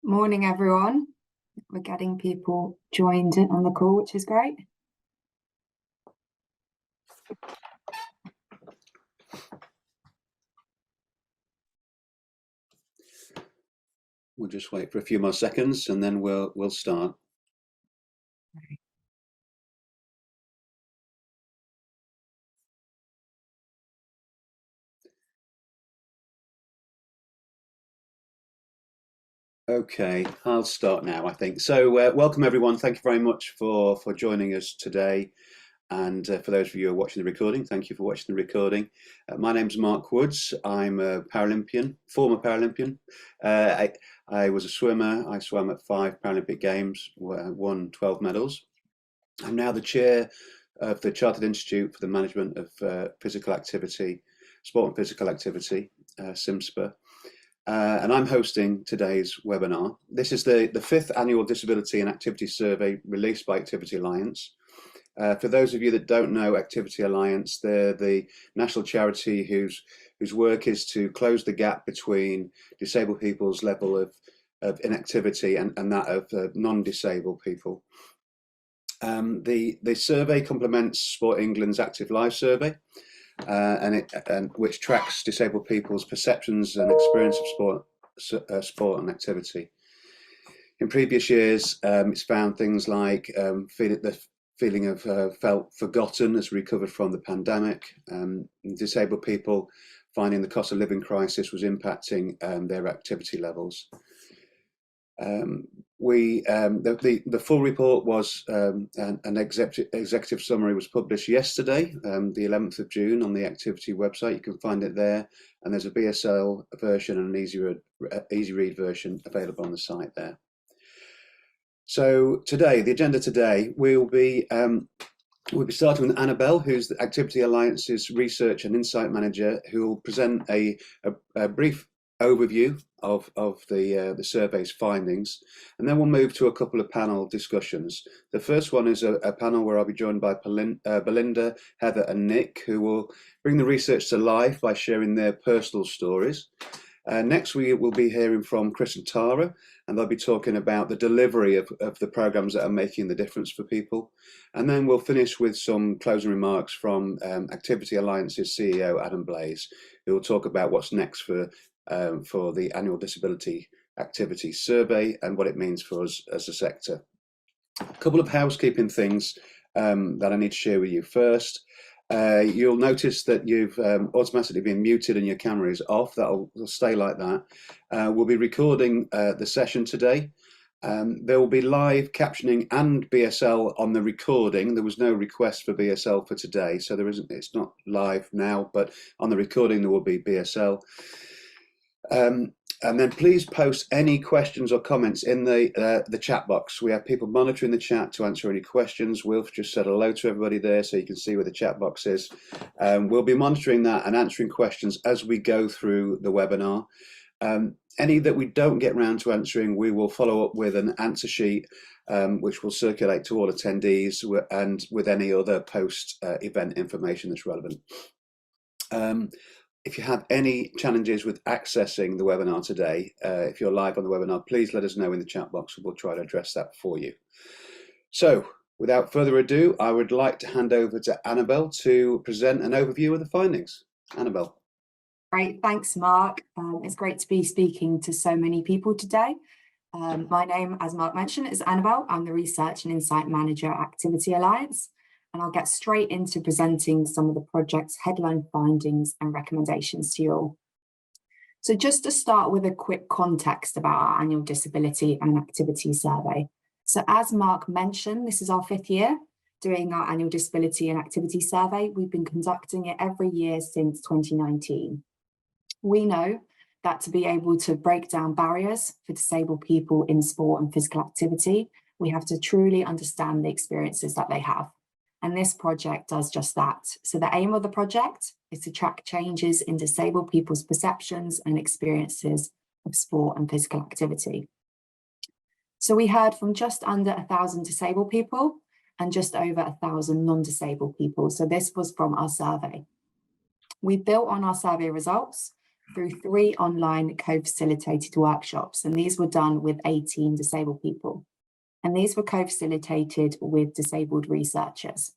Morning, everyone. We're getting people joined in on the call, which is great. We'll just wait for a few more seconds and then we'll start. Okay, I'll start now, I think. So welcome everyone. Thank you very much for joining us today. And for those of you who are watching the recording, thank you for watching the recording. My name's Marc Woods. I'm a Paralympian, former Paralympian. I was a swimmer. I swam at 5 Paralympic Games, won 12 medals. I'm now the chair of the Chartered Institute for the Management of Physical Activity, Sport and Physical Activity, CIMSPA. And I'm hosting today's webinar. This is the 5th annual Disability and Activity Survey released by Activity Alliance. For those of you that don't know Activity Alliance, they're the national charity whose work is to close the gap between disabled people's level of inactivity and that of non-disabled people. The survey complements Sport England's Active Life survey, which tracks disabled people's perceptions and experience of sport and activity. In previous years, it's found things like the feeling of felt forgotten as recovered from the pandemic, disabled people finding the cost of living crisis was impacting their activity levels. The full report was an executive summary was published yesterday, the 11th of June, on the activity website. You can find it there, and there's a BSL version and an easy read version available on the site there. So today, the agenda today, we'll be starting with Annabelle, who's the Activity Alliance's Research and Insight Manager, who will present a brief overview of the survey's findings, and then we'll move to a couple of panel discussions. The first one is a panel where I'll be joined by Belinda, Heather and Nick, who will bring the research to life by sharing their personal stories. Next we will be hearing from Chris and Tara, and they'll be talking about the delivery of the programs that are making the difference for people. And then we'll finish with some closing remarks from Activity Alliance's CEO Adam Blaze, who will talk about what's next for the annual Disability Activity Survey and what it means for us as a sector. A couple of housekeeping things that I need to share with you. First, you'll notice that you've automatically been muted and your camera is off. That'll stay like that. We'll be recording the session today. There will be live captioning and BSL on the recording. There was no request for BSL for today, so it's not live now, but on the recording there will be BSL. And then please post any questions or comments in the chat box. We have people monitoring the chat to answer any questions. Wilf just said hello to everybody there, so you can see where the chat box is. We'll be monitoring that and answering questions as we go through the webinar. Any that we don't get round to answering, we will follow up with an answer sheet, which will circulate to all attendees and with any other post-event information that's relevant. If you have any challenges with accessing the webinar today, if you're live on the webinar, please let us know in the chat box and we'll try to address that for you. So without further ado, I would like to hand over to Annabelle to present an overview of the findings. Annabelle. Great, thanks Mark. It's great to be speaking to so many people today. My name, as Mark mentioned, is Annabelle. I'm the Research and Insight Manager at Activity Alliance. And I'll get straight into presenting some of the project's headline findings and recommendations to you all. So just to start with a quick context about our annual Disability and Activity Survey. So as Mark mentioned, this is our 5th year doing our annual Disability and Activity Survey. We've been conducting it every year since 2019. We know that to be able to break down barriers for disabled people in sport and physical activity, we have to truly understand the experiences that they have. And this project does just that. So the aim of the project is to track changes in disabled people's perceptions and experiences of sport and physical activity. So we heard from just under 1,000 disabled people and just over 1,000 non-disabled people. So this was from our survey. We built on our survey results through 3 online co-facilitated workshops, and these were done with 18 disabled people. And these were co-facilitated with disabled researchers.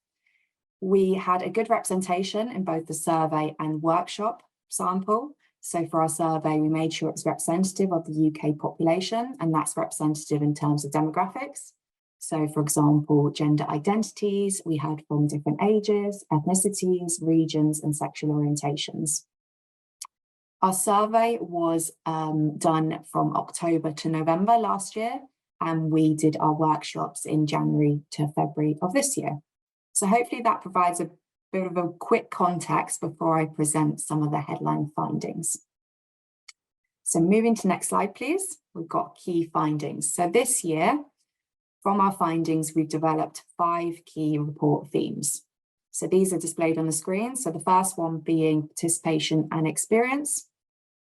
We had a good representation in both the survey and workshop sample. So for our survey, we made sure it was representative of the UK population, and that's representative in terms of demographics. So for example, gender identities, we heard from different ages, ethnicities, regions, and sexual orientations. Our survey was done from October to November last year, and we did our workshops in January to February of this year. So hopefully that provides a bit of a quick context before I present some of the headline findings. So moving to the next slide, please. We've got key findings. So this year, from our findings, we've developed 5 key report themes. So these are displayed on the screen. So the first one being participation and experience.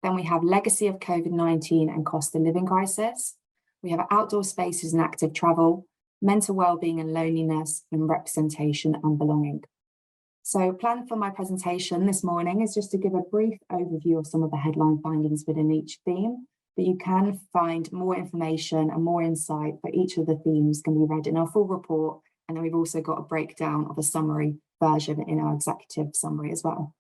Then we have legacy of COVID-19 and cost of living crisis. We have outdoor spaces and active travel, mental well-being and loneliness, and representation and belonging. So plan for my presentation this morning is just to give a brief overview of some of the headline findings within each theme, but you can find more information and more insight for each of the themes can be read in our full report. And then we've also got a breakdown of a summary version in our executive summary as well.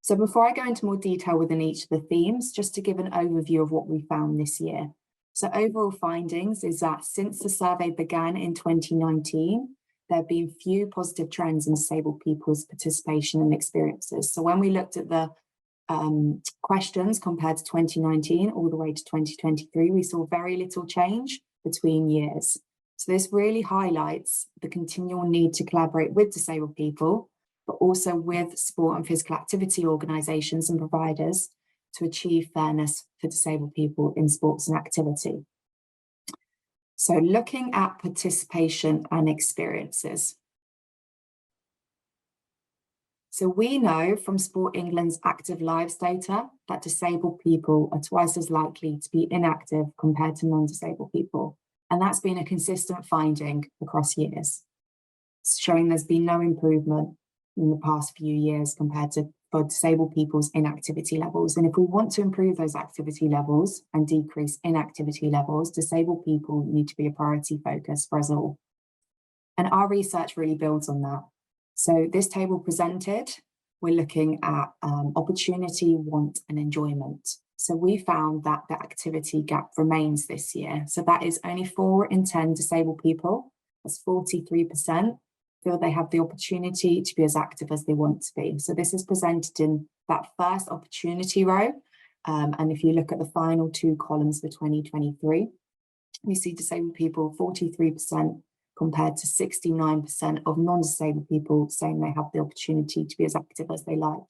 So before I go into more detail within each of the themes, just to give an overview of what we found this year. So overall findings is that since the survey began in 2019, there have been few positive trends in disabled people's participation and experiences. So when we looked at the questions compared to 2019 all the way to 2023, we saw very little change between years. So this really highlights the continual need to collaborate with disabled people, but also with sport and physical activity organisations and providers to achieve fairness for disabled people in sports and activity. So looking at participation and experiences. So we know from Sport England's Active Lives data that disabled people are twice as likely to be inactive compared to non-disabled people. And that's been a consistent finding across years, showing there's been no improvement in the past few years compared to for disabled people's inactivity levels. And if we want to improve those activity levels and decrease inactivity levels, disabled people need to be a priority focus for us all. And our research really builds on that. So this table presented, we're looking at opportunity, want, and enjoyment. So we found that the activity gap remains this year. So that is only 4 in 10 disabled people, that's 43%, feel they have the opportunity to be as active as they want to be. So this is presented in that first opportunity row. And if you look at the final 2 columns for 2023, we see disabled people 43% compared to 69% of non-disabled people saying they have the opportunity to be as active as they like.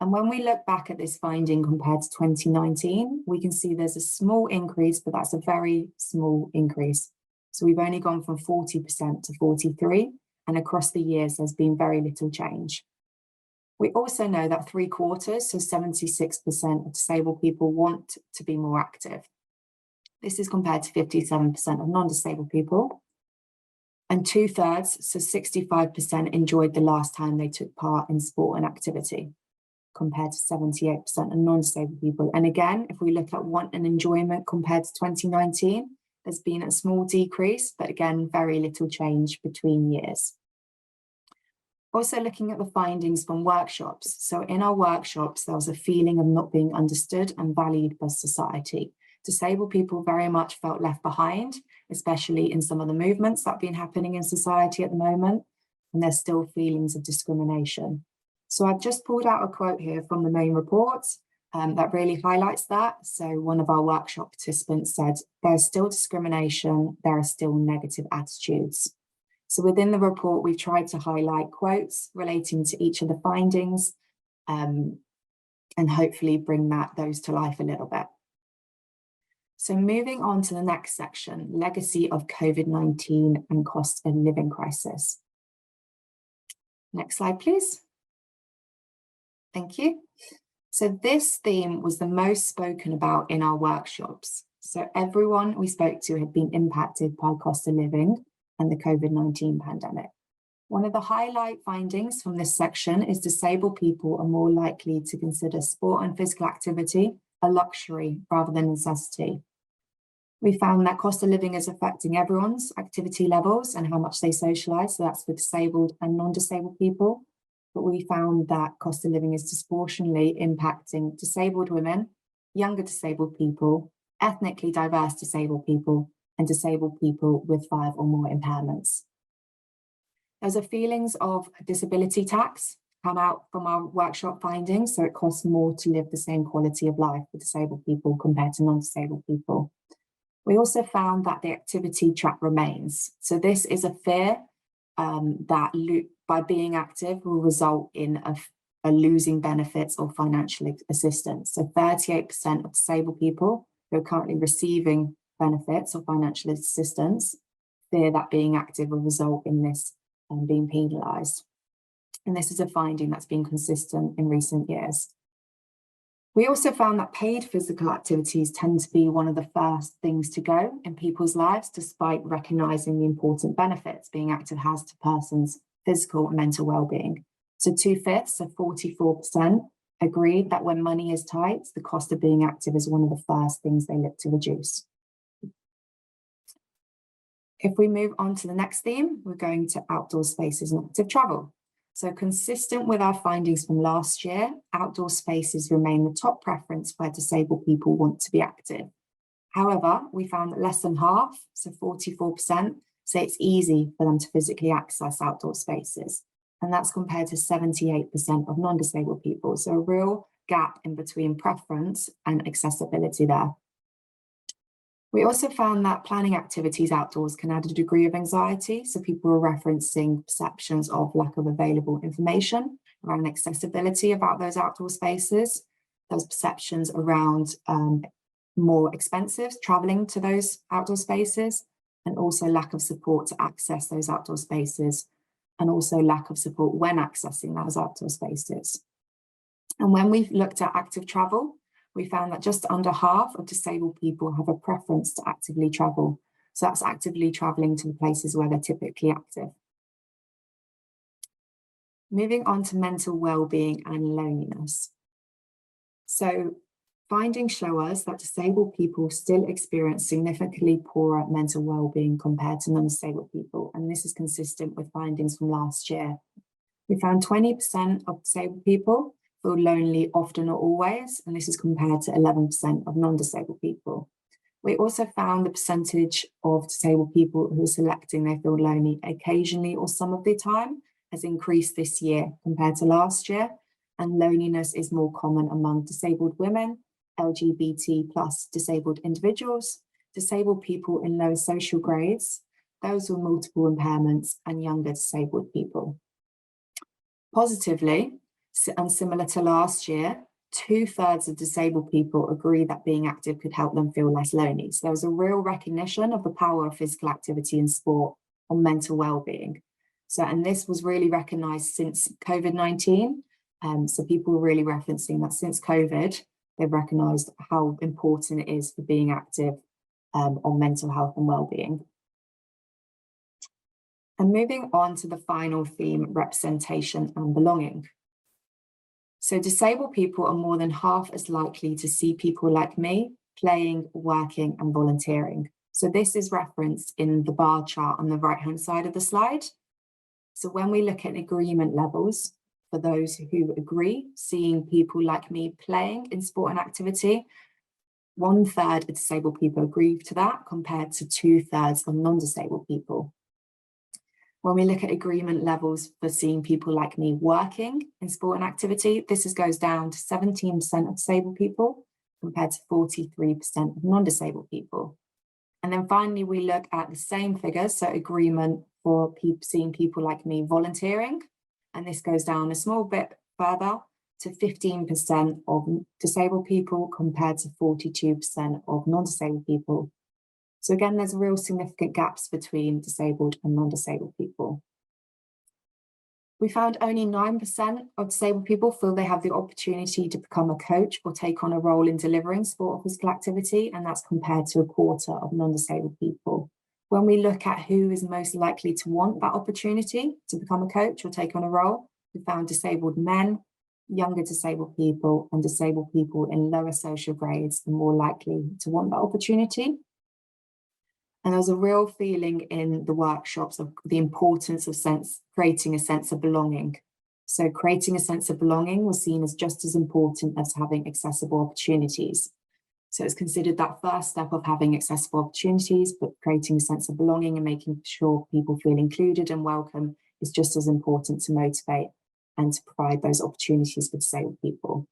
And when we look back at this finding compared to 2019, we can see there's a small increase, but that's a very small increase. So we've only gone from 40% to 43%. And across the years, there's been very little change. We also know that 3/4, so 76% of disabled people want to be more active. This is compared to 57% of non-disabled people. And 2/3, so 65% enjoyed the last time they took part in sport and activity, compared to 78% of non-disabled people. And again, if we look at want and enjoyment compared to 2019, there's been a small decrease, but again, very little change between years. Also looking at the findings from workshops. So in our workshops, there was a feeling of not being understood and valued by society. Disabled people very much felt left behind, especially in some of the movements that have been happening in society at the moment, and there's still feelings of discrimination. So I've just pulled out a quote here from the main report that really highlights that. So one of our workshop participants said, "There's still discrimination, there are still negative attitudes." So within the report, we've tried to highlight quotes relating to each of the findings and hopefully bring those to life a little bit. So moving on to the next section, legacy of COVID-19 and cost of living crisis. Next slide, please. Thank you. So this theme was the most spoken about in our workshops. So everyone we spoke to had been impacted by cost of living and the COVID-19 pandemic. One of the highlight findings from this section is disabled people are more likely to consider sport and physical activity a luxury rather than necessity. We found that cost of living is affecting everyone's activity levels and how much they socialise, so that's for disabled and non-disabled people. But we found that cost of living is disproportionately impacting disabled women, younger disabled people, ethnically diverse disabled people, and disabled people with 5 or more impairments. There's a feelings of disability tax come out from our workshop findings, so it costs more to live the same quality of life for disabled people compared to non-disabled people. We also found that the activity trap remains. So this is a fear that by being active will result in a losing benefits or financial assistance. So 38% of disabled people who are currently receiving benefits or financial assistance fear that being active will result in this being penalised. And this is a finding that's been consistent in recent years. We also found that paid physical activities tend to be one of the first things to go in people's lives, despite recognising the important benefits being active has to persons' physical and mental well-being. So 2/5, so 44%, agreed that when money is tight, the cost of being active is one of the first things they look to reduce. If we move on to the next theme, we're going to outdoor spaces and active travel. So consistent with our findings from last year, outdoor spaces remain the top preference where disabled people want to be active. However, we found that less than half, so 44%, say it's easy for them to physically access outdoor spaces. And that's compared to 78% of non-disabled people. So a real gap in between preference and accessibility there. We also found that planning activities outdoors can add a degree of anxiety. So people are referencing perceptions of lack of available information around accessibility about those outdoor spaces, those perceptions around more expensive traveling to those outdoor spaces, and also lack of support to access those outdoor spaces, and also lack of support when accessing those outdoor spaces. And when we've looked at active travel, we found that just under half of disabled people have a preference to actively travel. So that's actively traveling to the places where they're typically active. Moving on to mental well-being and loneliness. So findings show us that disabled people still experience significantly poorer mental well-being compared to non-disabled people. And this is consistent with findings from last year. We found 20% of disabled people feel lonely often or always, and this is compared to 11% of non-disabled people. We also found the percentage of disabled people who are selecting they feel lonely occasionally or some of the time has increased this year compared to last year, and loneliness is more common among disabled women, LGBT plus disabled individuals, disabled people in lower social grades, those with multiple impairments, and younger disabled people. Positively, and similar to last year, 2/3 of disabled people agree that being active could help them feel less lonely. So there's a real recognition of the power of physical activity and sport on mental well-being. So, and this was really recognised since COVID-19. So people were really referencing that since COVID, they've recognised how important it is for being active on mental health and well-being. And moving on to the final theme, representation and belonging. So disabled people are more than half as likely to see people like me playing, working, and volunteering. So this is referenced in the bar chart on the right-hand side of the slide. So when we look at agreement levels, for those who agree, seeing people like me playing in sport and activity, 1/3 of disabled people agree to that compared to 2/3 of non-disabled people. When we look at agreement levels for seeing people like me working in sport and activity, this goes down to 17% of disabled people compared to 43% of non-disabled people. And then finally, we look at the same figures, so agreement for seeing people like me volunteering, and this goes down a small bit further to 15% of disabled people compared to 42% of non-disabled people. So again, there's real significant gaps between disabled and non-disabled people. We found only 9% of disabled people feel they have the opportunity to become a coach or take on a role in delivering sport or physical activity, and that's compared to 1/4 of non-disabled people. When we look at who is most likely to want that opportunity to become a coach or take on a role, we found disabled men, younger disabled people, and disabled people in lower social grades are more likely to want that opportunity. And there was a real feeling in the workshops of the importance of creating a sense of belonging. So creating a sense of belonging was seen as just as important as having accessible opportunities. So it's considered that first step of having accessible opportunities, but creating a sense of belonging and making sure people feel included and welcome is just as important to motivate and to provide those opportunities for disabled people.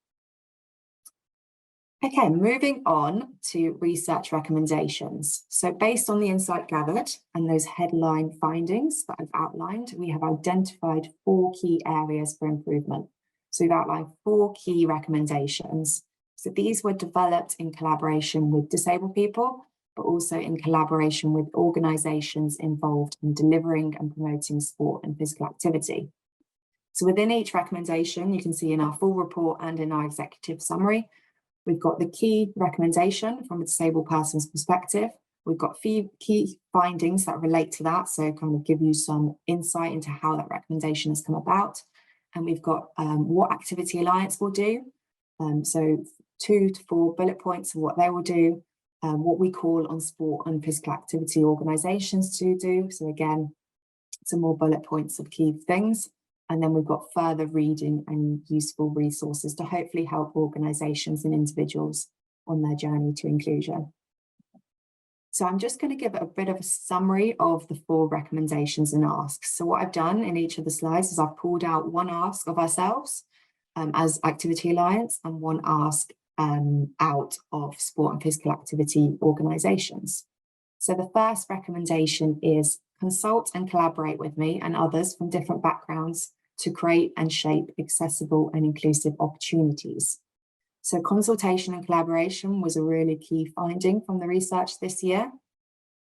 Okay, moving on to research recommendations. So based on the insight gathered and those headline findings that I've outlined, we have identified 4 key areas for improvement. So we've outlined 4 key recommendations. So these were developed in collaboration with disabled people, but also in collaboration with organisations involved in delivering and promoting sport and physical activity. So within each recommendation, you can see in our full report and in our executive summary, we've got the key recommendation from a disabled person's perspective. We've got key findings that relate to that, so kind of give you some insight into how that recommendation has come about. And we've got what Activity Alliance will do. So 2 to 4 bullet points of what they will do, what we call on sport and physical activity organisations to do. So again, some more bullet points of key things. And then we've got further reading and useful resources to hopefully help organisations and individuals on their journey to inclusion. So I'm just going to give a bit of a summary of the 4 recommendations and asks. So what I've done in each of the slides is I've pulled out one ask of ourselves as Activity Alliance and one ask out of sport and physical activity organisations. So the first recommendation is consult and collaborate with me and others from different backgrounds to create and shape accessible and inclusive opportunities. So consultation and collaboration was a really key finding from the research this year.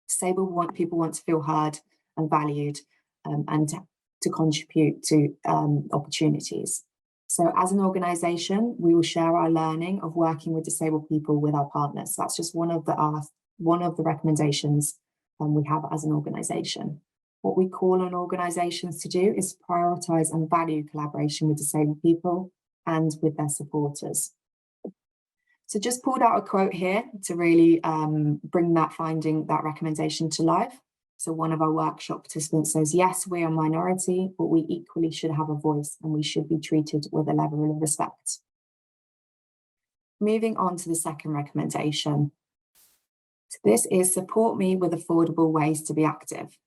Disabled people want to feel heard and valued and to contribute to opportunities. So as an organisation, we will share our learning of working with disabled people with our partners. That's just one of the recommendations we have as an organisation. What we call on organisations to do is prioritise and value collaboration with disabled people and with their supporters. So just pulled out a quote here to really bring that recommendation to life. So one of our workshop participants says, yes, we are a minority, but we equally should have a voice and we should be treated with a level of respect. Moving on to the second recommendation. So this is support me with affordable ways to be active.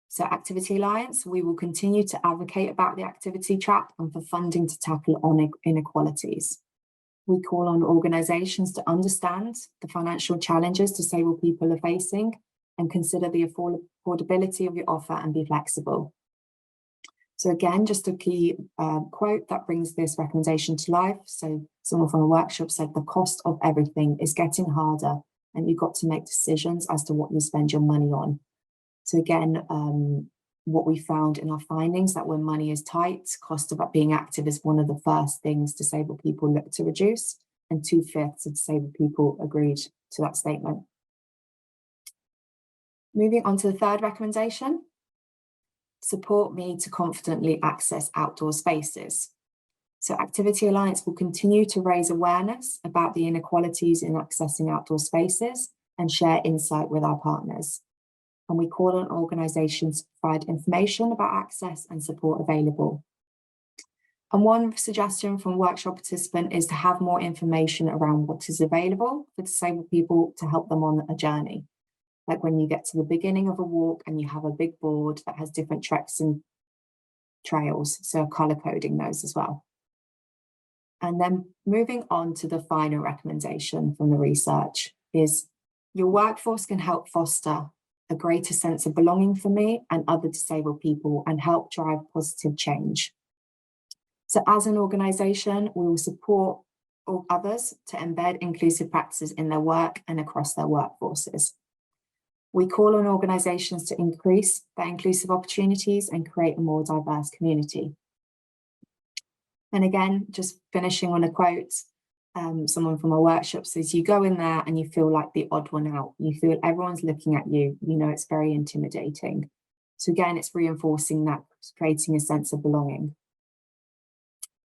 So Activity Alliance, we will continue to advocate about the activity trap and for funding to tackle inequalities. We call on organisations to understand the financial challenges disabled people are facing and consider the affordability of your offer and be flexible. So again, just a key quote that brings this recommendation to life. So someone from a workshop said, the cost of everything is getting harder and you've got to make decisions as to what you spend your money on. So again, what we found in our findings that when money is tight, cost of being active is one of the first things disabled people look to reduce, and 2/5 of disabled people agreed to that statement. Moving on to the third recommendation, support me to confidently access outdoor spaces. So Activity Alliance will continue to raise awareness about the inequalities in accessing outdoor spaces and share insight with our partners. And we call on organisations to provide information about access and support available. And one suggestion from a workshop participant is to have more information around what is available for disabled people to help them on a journey. Like when you get to the beginning of a walk and you have a big board that has different treks and trails, so colour coding those as well. And then moving on to the final recommendation from the research is your workforce can help foster a greater sense of belonging for me and other disabled people and help drive positive change. So as an organisation, we will support all others to embed inclusive practices in their work and across their workforces. We call on organisations to increase their inclusive opportunities and create a more diverse community. And again, just finishing on a quote, someone from our workshops, is you go in there and you feel like the odd one out. You feel everyone's looking at you. You know, it's very intimidating. So again, it's reinforcing that, creating a sense of belonging.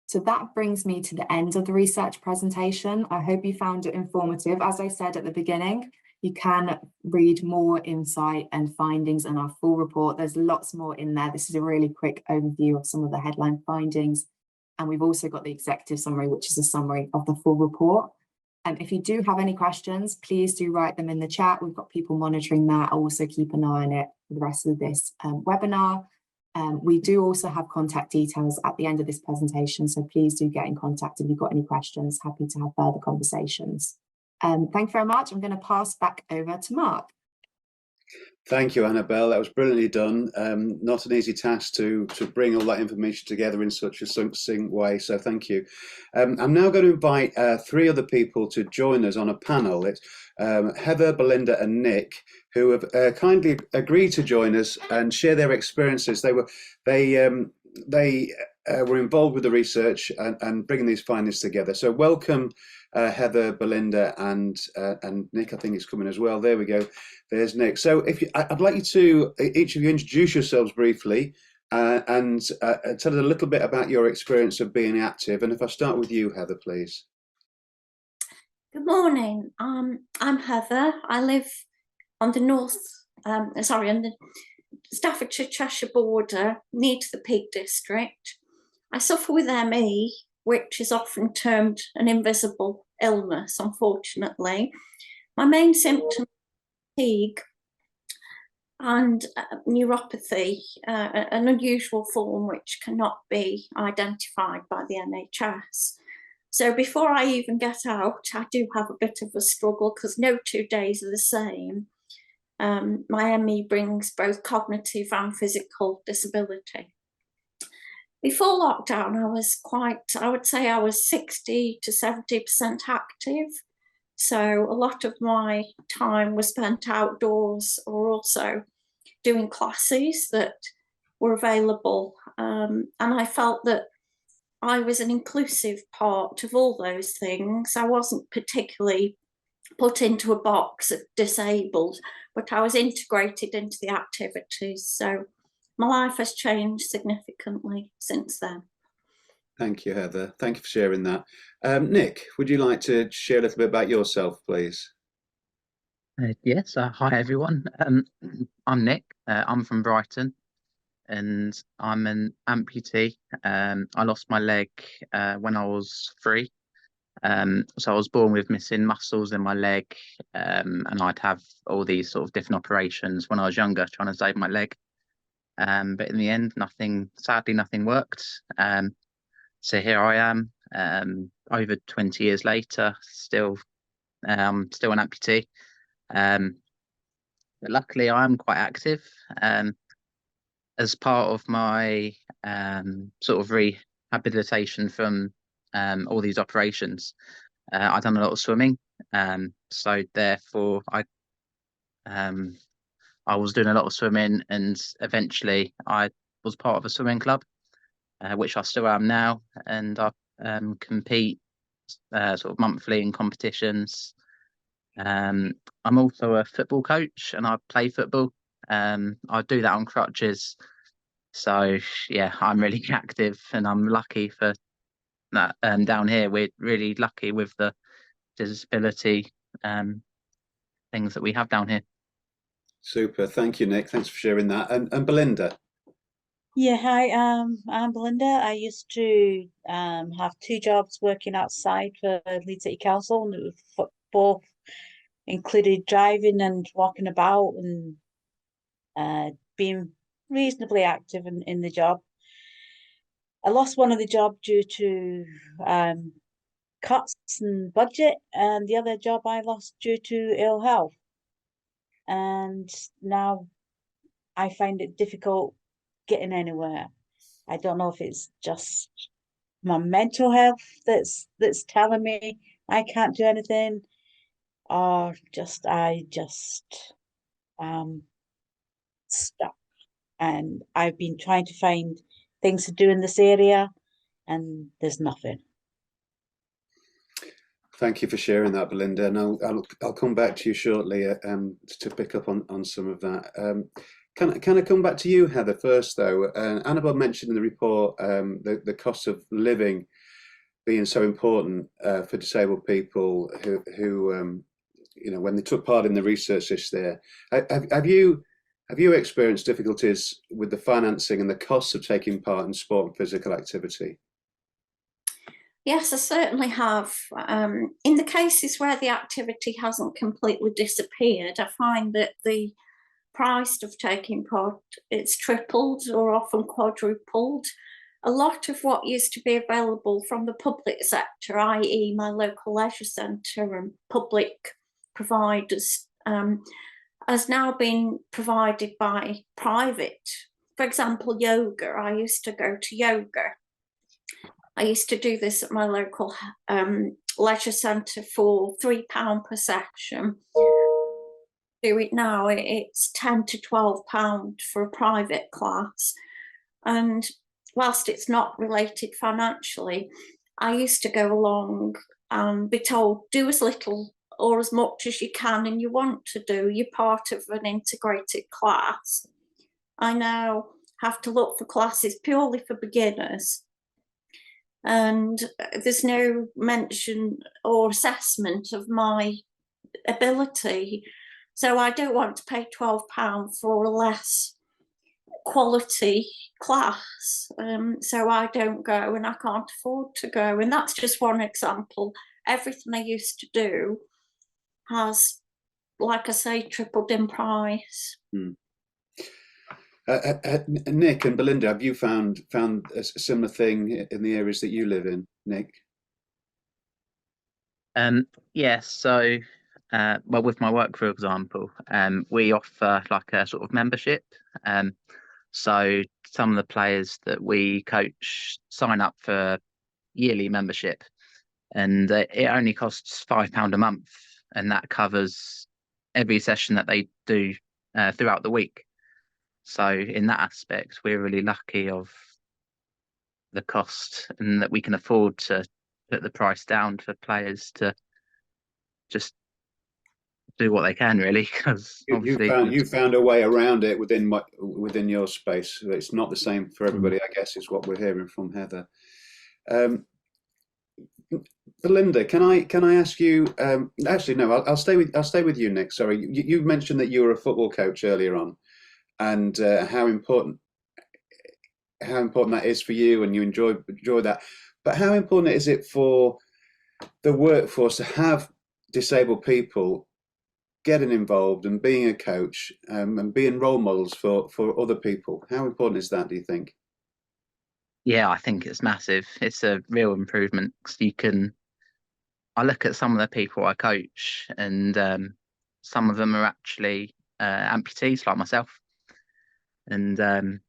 So that brings me to the end of the research presentation. I hope you found it informative. As I said at the beginning, you can read more insight and findings in our full report. There's lots more in there. This is a really quick overview of some of the headline findings. And we've also got the executive summary, which is a summary of the full report. And if you do have any questions, please do write them in the chat. We've got people monitoring that. I'll also keep an eye on it for the rest of this webinar. We do also have contact details at the end of this presentation, so please do get in contact if you've got any questions. Happy to have further conversations. Thank you very much. I'm going to pass back over to Mark. Thank you, Annabelle. That was brilliantly done. Not an easy task to bring all that information together in such a succinct way, so thank you. I'm now going to invite 3 other people to join us on a panel. It's Heather, Belinda and Nick, who have kindly agreed to join us and share their experiences. They were involved with the research and bringing these findings together. So welcome, Heather, Belinda, and Nick. I think is coming as well. There we go. There's Nick. So I'd like you to each of you introduce yourselves briefly and tell us a little bit about your experience of being active. And if I start with you, Heather, please. Good morning. I'm Heather. I live on the on the Staffordshire-Cheshire border, near to the Peak District. I suffer with ME, which is often termed an invisible illness, unfortunately. My main symptom is fatigue and neuropathy, an unusual form which cannot be identified by the NHS. So before I even get out, I do have a bit of a struggle because no 2 days are the same. My ME brings both cognitive and physical disability. Before lockdown, I would say I was 60 to 70% active. So a lot of my time was spent outdoors or also doing classes that were available. And I felt that I was an inclusive part of all those things. I wasn't particularly put into a box of disabled, but I was integrated into the activities. So my life has changed significantly since then. Thank you, Heather. Thank you for sharing that. Nick, would you like to share a little bit about yourself, please? Yes, hi everyone. I'm Nick. I'm from Brighton and I'm an amputee. I lost my leg when I was 3. So I was born with missing muscles in my leg, and I'd have all these sort of different operations when I was younger trying to save my leg. But in the end, sadly nothing worked. So here I am, over 20 years later, still an amputee. But luckily I am quite active. As part of my sort of rehabilitation from all these operations, I've done a lot of swimming. So therefore I was doing a lot of swimming, and eventually I was part of a swimming club, which I still am now, and I compete sort of monthly in competitions. I'm also a football coach and I play football. I do that on crutches. So yeah, I'm really active and I'm lucky for that. Down here, we're really lucky with the disability things that we have down here. Super. Thank you, Nick. Thanks for sharing that. And Belinda. Yeah, hi, I'm Belinda. I used to have 2 jobs working outside for Leeds City Council, and it was both included driving and walking about and being reasonably active in the job. I lost one of the job due to cuts and budget, and the other job I lost due to ill health. And now I find it difficult getting anywhere. I don't know if it's just my mental health that's telling me I can't do anything, or I just stuck. And I've been trying to find things to do in this area, and there's nothing. Thank you for sharing that, Belinda, and I'll come back to you shortly to pick up on some of that. Can I come back to you, Heather, first though? Annabelle mentioned in the report the cost of living being so important for disabled people who you know, when they took part in the research this year. Have you experienced difficulties with the financing and the costs of taking part in sport and physical activity? Yes, I certainly have. In the cases where the activity hasn't completely disappeared, I find that the price of taking part, it's tripled or often quadrupled. A lot of what used to be available from the public sector, i.e. my local leisure centre and public providers, has now been provided by private. For example, yoga. I used to go to yoga. I used to do this at my local leisure centre for £3 per session. Do it now, it's £10 to £12 for a private class. And whilst it's not related financially, I used to go along and be told, do as little or as much as you can and you want to do. You're part of an integrated class. I now have to look for classes purely for beginners. And there's no mention or assessment of my ability. So I don't want to pay £12 for a less quality class. So I don't go and I can't afford to go. And that's just one example. Everything I used to do has, like I say, tripled in price. Nick and Belinda, have you found a similar thing in the areas that you live in, Nick? Yes, so well, with my work, for example, we offer like a sort of membership. So some of the players that we coach sign up for yearly membership, and it only costs £5 a month, and that covers every session that they do throughout the week. So in that aspect, we're really lucky of the cost and that we can afford to put the price down for players to just do what they can, really, because you found a way around it within your space. It's not the same for everybody, I guess, is what we're hearing from Heather. Belinda, can I ask you? Actually, no. I'll stay with you, Nick. Sorry, you mentioned that you were a football coach earlier on, and how important that is for you, and you enjoy that. But how important is it for the workforce to have disabled people getting involved and being a coach and being role models for other people? How important is that, do you think? Yeah, I think it's massive. It's a real improvement. I look at some of the people I coach, and some of them are actually amputees like myself, and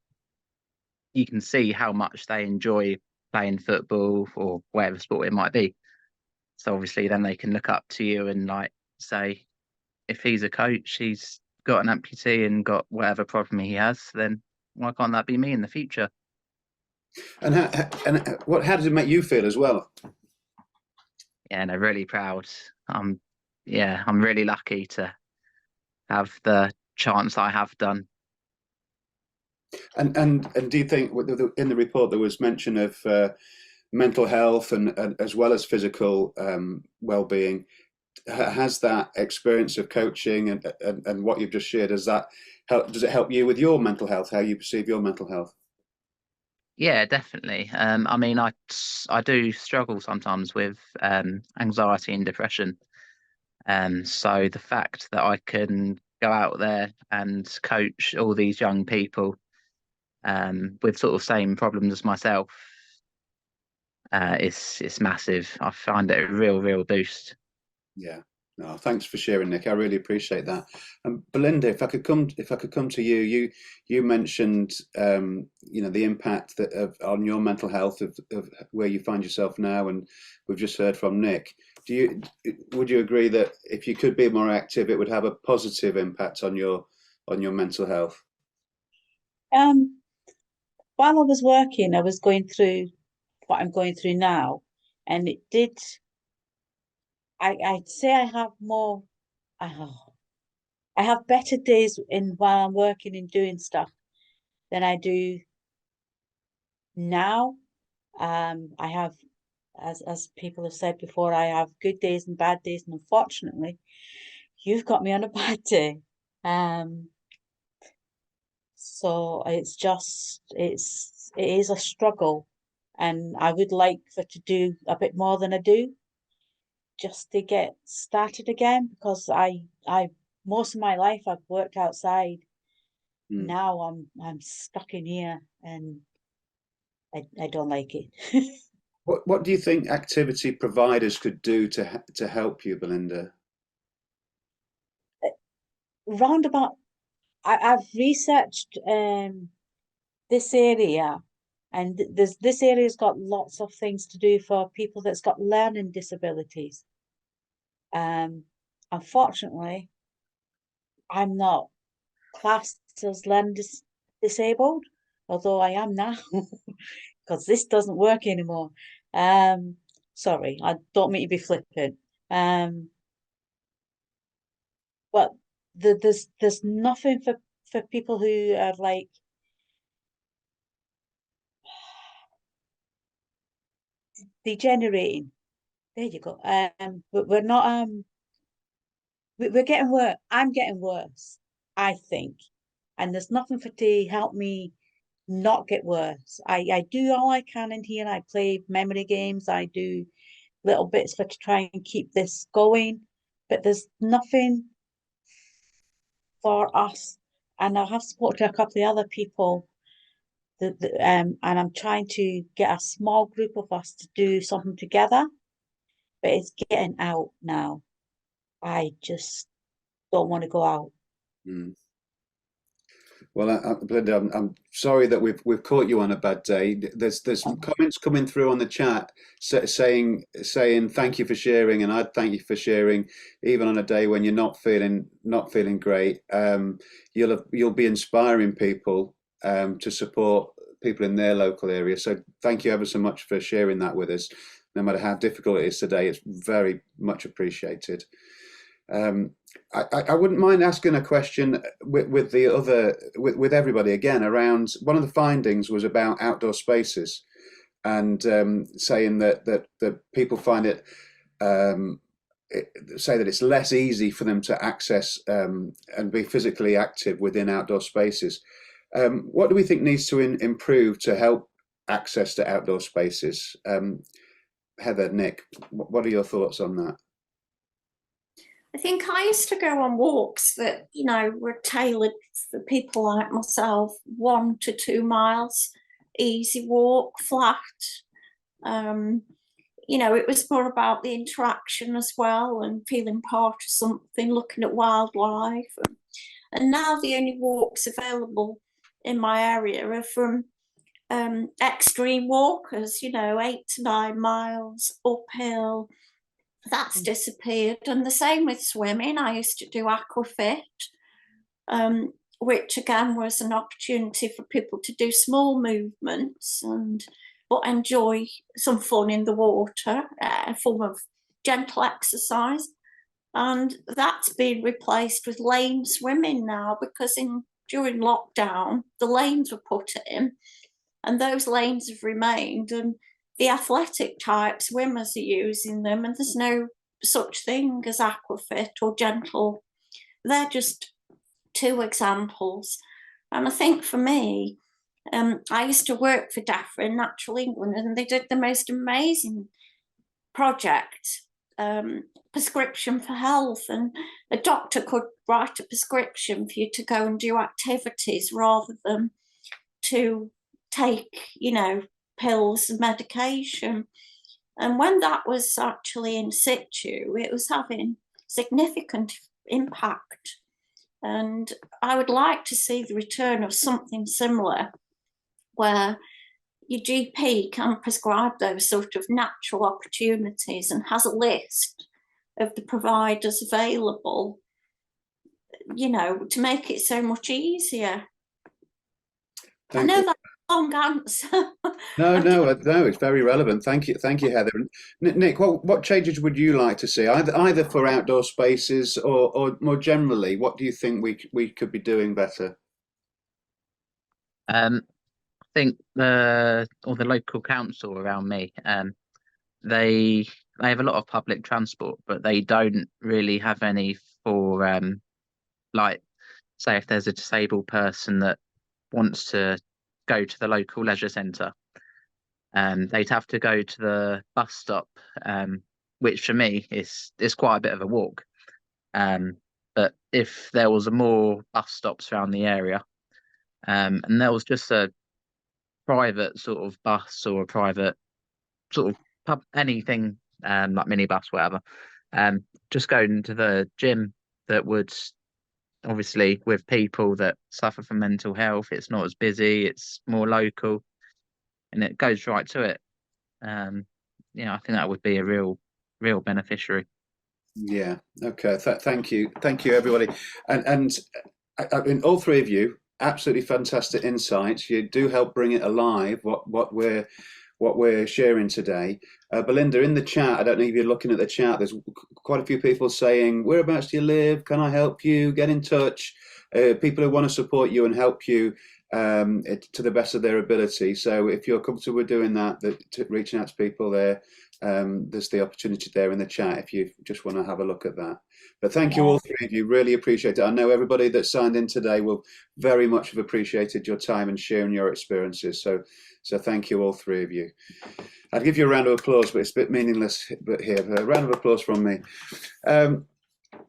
you can see how much they enjoy playing football or whatever sport it might be. So obviously then they can look up to you and like say, if he's a coach, he's got an amputee and got whatever problem he has, then why can't that be me in the future? And how does it make you feel as well? Yeah, no, really proud. I'm really lucky to have the chance I have done. And do you think in the report there was mention of mental health and as well as physical well-being? Has that experience of coaching and what you've just shared, does it help you with your mental health, how you perceive your mental health? Yeah, definitely. I mean, I do struggle sometimes with anxiety and depression. So the fact that I can go out there and coach all these young people with sort of same problems as myself, it's massive. I find it a real boost. Yeah. No, thanks for sharing, Nick. I really appreciate that. And Belinda, if I could come to you, you mentioned the impact on your mental health of where you find yourself now, and we've just heard from Nick. Would you agree that if you could be more active, it would have a positive impact on your mental health? While I was working, I was going through what I'm going through now, and it did I'd say I have more. I have better days in while I'm working and doing stuff than I do now. I have, as people have said before, I have good days and bad days, and unfortunately, you've got me on a bad day. So it is a struggle, and I would like for to do a bit more than I do, just to get started again, because I most of my life I've worked outside. Now I'm stuck in here, and I don't like it. What do you think activity providers could do to help you, Belinda? Roundabout, I've researched this area, and this area's got lots of things to do for people that's got learning disabilities. Unfortunately, I'm not classed as learning disabled, although I am now, because this doesn't work anymore. Sorry, I don't mean to be flippant. But there's nothing for people who are like degenerating. There you go. But we're not we're getting worse. I'm getting worse, I think. And there's nothing to help me not get worse. I do all I can in here. I play memory games. I do little bits to try and keep this going. But there's nothing for us. And I have spoken to a couple of other people and I'm trying to get a small group of us to do something together, but it's getting out now. I just don't want to go out. Well, Belinda, I'm sorry that we've caught you on a bad day. There's comments coming through on the chat saying thank you for sharing, and I'd thank you for sharing, even on a day when you're not feeling great. You'll be inspiring people to support people in their local area. So thank you ever so much for sharing that with us. No matter how difficult it is today, it's very much appreciated. I wouldn't mind asking a question with everybody again around one of the findings was about outdoor spaces, and saying that people find say that it's less easy for them to access and be physically active within outdoor spaces. What do we think needs to improve to help access to outdoor spaces? Heather, Nick, what are your thoughts on that? I think I used to go on walks that, you know, were tailored for people like myself, 1 to 2 miles, easy walk, flat. You know, it was more about the interaction as well and feeling part of something, looking at wildlife. And now the only walks available in my area are from extreme walkers, you know, 8 to 9 miles uphill. That's disappeared. And the same with swimming. I used to do aquafit, which again was an opportunity for people to do small movements but enjoy some fun in the water, a form of gentle exercise. And that's been replaced with lane swimming now, because during lockdown the lanes were put in and those lanes have remained, and the athletic type swimmers are using them, and there's no such thing as aquafit or gentle. They're just 2 examples. And I think for me, I used to work for DAFRA in Natural England, and they did the most amazing project, prescription for health, and a doctor could write a prescription for you to go and do activities rather than to take, you know, pills and medication. And when that was actually in situ, it was having significant impact. And I would like to see the return of something similar, where your GP can prescribe those sort of natural opportunities and has a list of the providers available, you know, to make it so much easier. I know that's a long answer. No, it's very relevant. Thank you, Heather. And Nick, what changes would you like to see, either for outdoor spaces or more generally? What do you think we could be doing better? I think the local council around me, they have a lot of public transport, but they don't really have any for like, say if there's a disabled person that wants to go to the local leisure centre, they'd have to go to the bus stop, which for me is quite a bit of a walk. But if there was more bus stops around the area, and there was just a private sort of bus or a private sort of pub, anything, like minibus, whatever, just going to the gym, that would, obviously with people that suffer from mental health, it's not as busy, it's more local, and it goes right to it. I think that would be a real beneficiary. Yeah. Okay. Thank you, everybody, and I mean, all three of you, absolutely fantastic insights. You do help bring it alive. What we're sharing today. Belinda, in the chat, I don't know if you're looking at the chat, there's quite a few people saying, whereabouts do you live? Can I help you? Get in touch. People who want to support you and help you to the best of their ability. So if you're comfortable with doing that, reaching out to people there, there's the opportunity there in the chat if you just want to have a look at that. But thank you, all three of you, really appreciate it. I know everybody that signed in today will very much have appreciated your time and sharing your experiences. So thank you, all three of you. I'd give you a round of applause, but it's a bit meaningless. But here, a round of applause from me.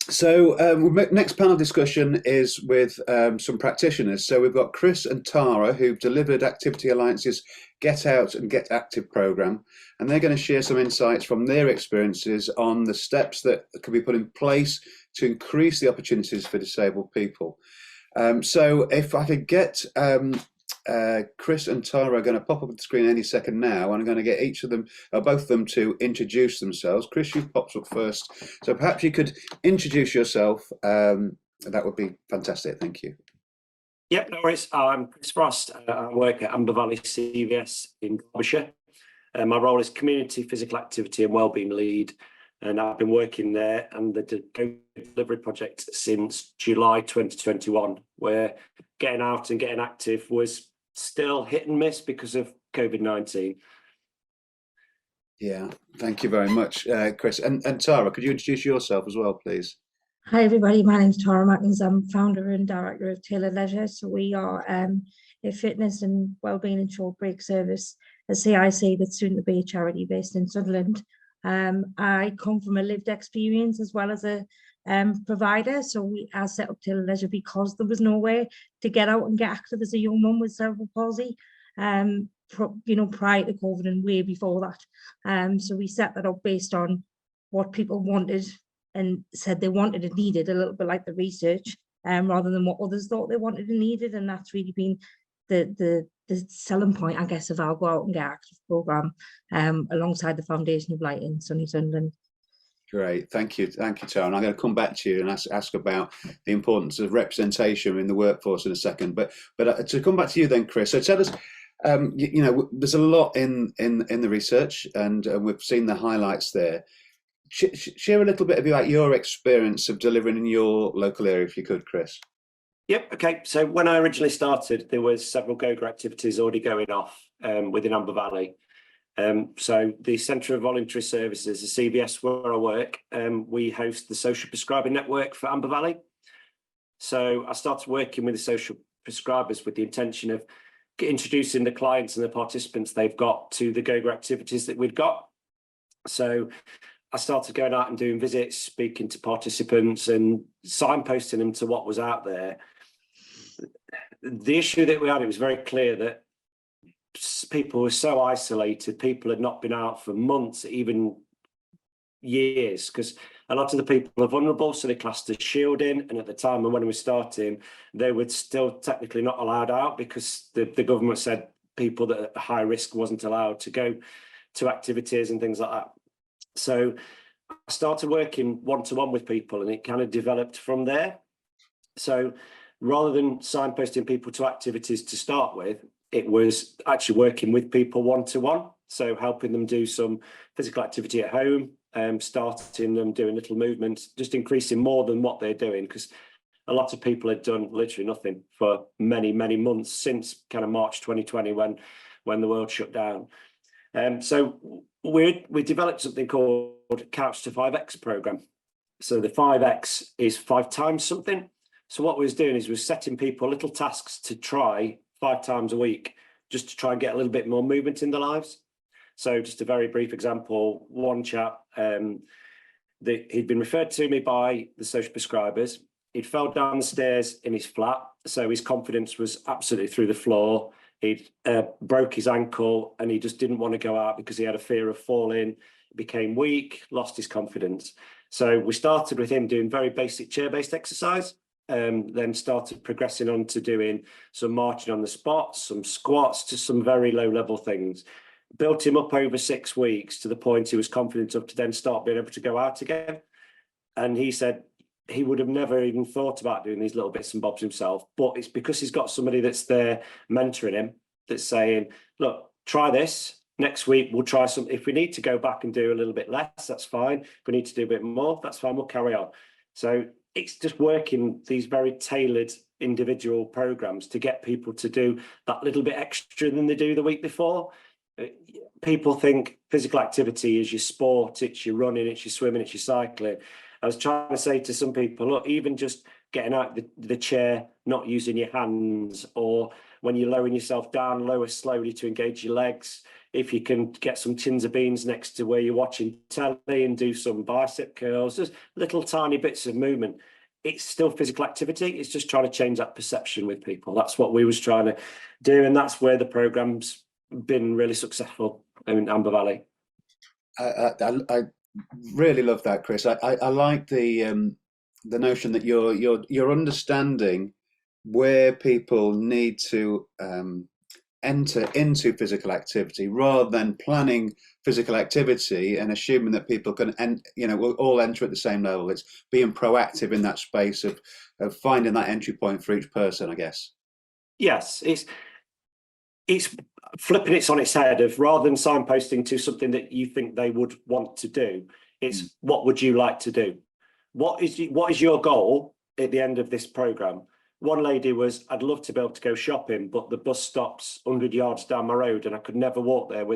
Next panel discussion is with some practitioners. So we've got Chris and Tara, who've delivered Activity Alliance's Get Out and Get Active programme, and they're going to share some insights from their experiences on the steps that can be put in place to increase the opportunities for disabled people. So if I could get Chris and Tara are going to pop up on the screen any second now, and I'm going to get each of them, both of them, to introduce themselves. Chris, you've popped up first, so perhaps you could introduce yourself. That would be fantastic. Thank you. Yep, no worries. I'm Chris Frost. I work at Amber Valley CVS in Derbyshire. My role is Community Physical Activity and Wellbeing Lead, and I've been working there and the delivery project since July 2021, where getting out and getting active was still hit and miss because of COVID-19. Yeah, thank you very much, Chris. And Tara, could you introduce yourself as well, please? Hi everybody, my name's Tara Mackins. I'm founder and director of Tailored Leisure. So we are a fitness and wellbeing and short break service, a CIC that's soon to be a charity based in Sunderland. I come from a lived experience as well as a provider. So I set up Tailored Leisure because there was no way to get out and get active as a young mum with cerebral palsy, prior to COVID and way before that. So we set that up based on what people wanted and said they wanted and needed, a little bit like the research, rather than what others thought they wanted and needed. And that's really been the selling point, I guess, of our Go Out and Get Active programme, alongside the Foundation of Light in sunny Sunderland. Great, thank you, Tara. And I'm going to come back to you and ask about the importance of representation in the workforce in a second. But to come back to you then, Chris. So tell us, there's a lot in the research, and we've seen the highlights there. Share a little bit about your experience of delivering in your local area, if you could, Chris. Yep, okay. So when I originally started, there was several GOGA activities already going off within Amber Valley. So the Centre of Voluntary Services, the CVS where I work, we host the social prescribing network for Amber Valley. So I started working with the social prescribers with the intention of introducing the clients and the participants they've got to the GOGA activities that we've got. So I started going out and doing visits, speaking to participants and signposting them to what was out there. The issue that we had, it was very clear that people were so isolated. People had not been out for months, even years, because a lot of the people are vulnerable, so they classed as shielding. And at the time when we were starting, they were still technically not allowed out because the government said people that are at high risk wasn't allowed to go to activities and things like that. So I started working one-to-one with people, and it kind of developed from there. So rather than signposting people to activities to start with, it was actually working with people one-to-one, so helping them do some physical activity at home, starting them doing little movements, just increasing more than what they're doing, because a lot of people had done literally nothing for many, many months since kind of March 2020 when the world shut down. So we developed something called Couch to 5X program. So the 5X is 5 times something. So what we was doing is we're setting people little tasks to try 5 times a week, just to try and get a little bit more movement in their lives. So just a very brief example, one chap, he'd been referred to me by the social prescribers. He'd fell down the stairs in his flat, so his confidence was absolutely through the floor. He'd broke his ankle and he just didn't want to go out because he had a fear of falling, became weak, lost his confidence. So we started with him doing very basic chair-based exercise, then started progressing on to doing some marching on the spot, some squats, to some very low-level things. Built him up over 6 weeks to the point he was confident enough to then start being able to go out again. And he said he would have never even thought about doing these little bits and bobs himself, but it's because he's got somebody that's there mentoring him, that's saying, look, try this. Next week, we'll try some. If we need to go back and do a little bit less, that's fine. If we need to do a bit more, that's fine. We'll carry on. So it's just working these very tailored individual programs to get people to do that little bit extra than they do the week before. People think physical activity is your sport, it's your running, it's your swimming, it's your cycling. I was trying to say to some people, look, even just getting out the chair, not using your hands, or when you're lowering yourself down, lower slowly to engage your legs. If you can get some tins of beans next to where you're watching telly and do some bicep curls, just little tiny bits of movement. It's still physical activity. It's just trying to change that perception with people. That's what we was trying to do. And that's where the program's been really successful in Amber Valley. I really love that, Chris. I like the notion that you're understanding where people need to enter into physical activity rather than planning physical activity and assuming that people can will all enter at the same level. It's being proactive in that space of finding that entry point for each person, I guess. Yes, it's flipping it on its head, of rather than signposting to something that you think they would want to do, it's what would you like to do? What is your goal at the end of this program? One lady was, I'd love to be able to go shopping, but the bus stops 100 yards down my road and I could never walk there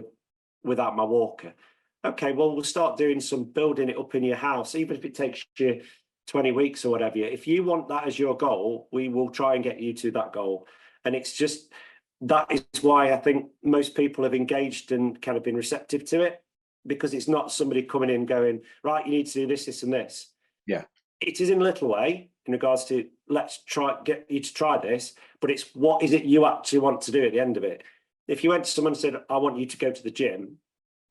without my walker. Okay, well, we'll start doing some building it up in your house, even if it takes you 20 weeks or whatever. If you want that as your goal, we will try and get you to that goal. And it's just, that is why I think most people have engaged and kind of been receptive to it, because it's not somebody coming in going, right, you need to do this, this and this. Yeah. It is in a little way in regards to, let's try get you to try this, but it's what is it you actually want to do at the end of it. If you went to someone and said, I want you to go to the gym,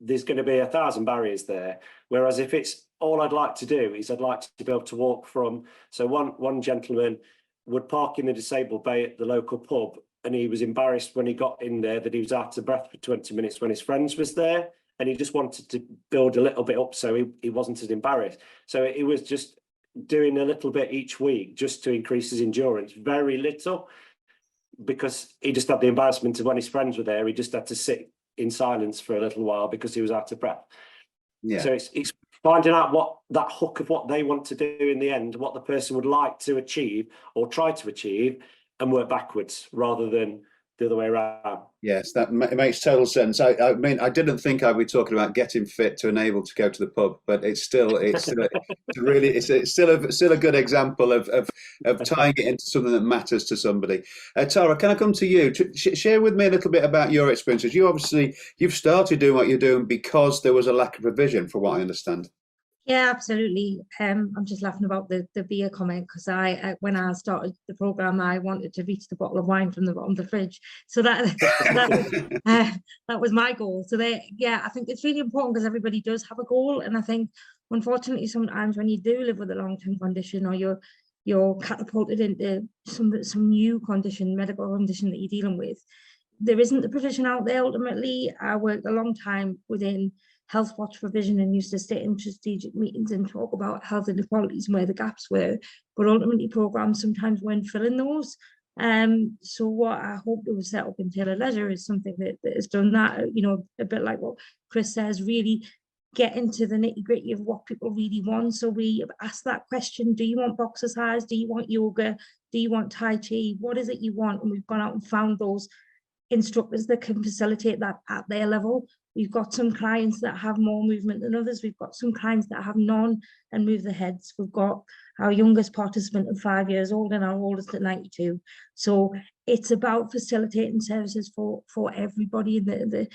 there's going to be 1,000 barriers there. Whereas if it's all I'd like to do is I'd like to be able to walk from, so one gentleman would park in the disabled bay at the local pub, and he was embarrassed when he got in there that he was out of breath for 20 minutes when his friends was there, and he just wanted to build a little bit up so he wasn't as embarrassed. So it was just doing a little bit each week just to increase his endurance, very little, because he just had the embarrassment of when his friends were there, he just had to sit in silence for a little while because he was out of breath. Yeah. So it's finding out what that hook of what they want to do in the end, what the person would like to achieve or try to achieve, and work backwards rather than the other way around. Yes, that makes total sense. I mean, I didn't think I'd be talking about getting fit to enable to go to the pub, but it's still still a good example of tying it into something that matters to somebody. Tara, can I come to you? Share with me a little bit about your experiences. You've started doing what you're doing because there was a lack of provision, from what I understand. Yeah, absolutely. I'm just laughing about the beer comment, because when I started the program, I wanted to reach the bottle of wine from the bottom of the fridge. So that was my goal. So I think it's really important, because everybody does have a goal, and I think unfortunately sometimes when you do live with a long-term condition, or you're catapulted into some new condition, medical condition that you're dealing with, there isn't the provision out there. Ultimately, I worked a long time within Health Watch provision and used to sit in strategic meetings and talk about health inequalities and where the gaps were, but ultimately programs sometimes weren't filling those. So what I hope to set up in Taylor Leisure is something that has done that, you know, a bit like what Chris says, really get into the nitty-gritty of what people really want. So we ask that question: do you want boxercise? Do you want yoga? Do you want Tai Chi? What is it you want? And we've gone out and found those instructors that can facilitate that at their level. We've got some clients that have more movement than others. We've got some clients that have none and move their heads. We've got our youngest participant at 5 years old and our oldest at 92. So it's about facilitating services for everybody. The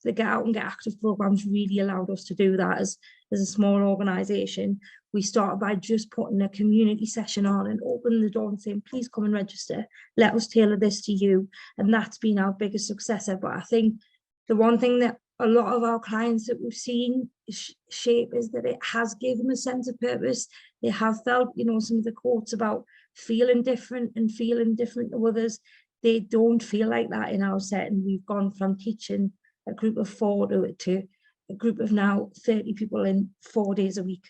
Get Out and Get Active programs really allowed us to do that as a small organisation. We started by just putting a community session on and opening the door and saying, please come and register. Let us tailor this to you. And that's been our biggest success ever. But I think the one thing that a lot of our clients that we've seen shape is that it has given them a sense of purpose. They have felt, you know, some of the quotes about feeling different to others. They don't feel like that in our setting. We've gone from teaching a group of 4 to a group of now 30 people in 4 days a week.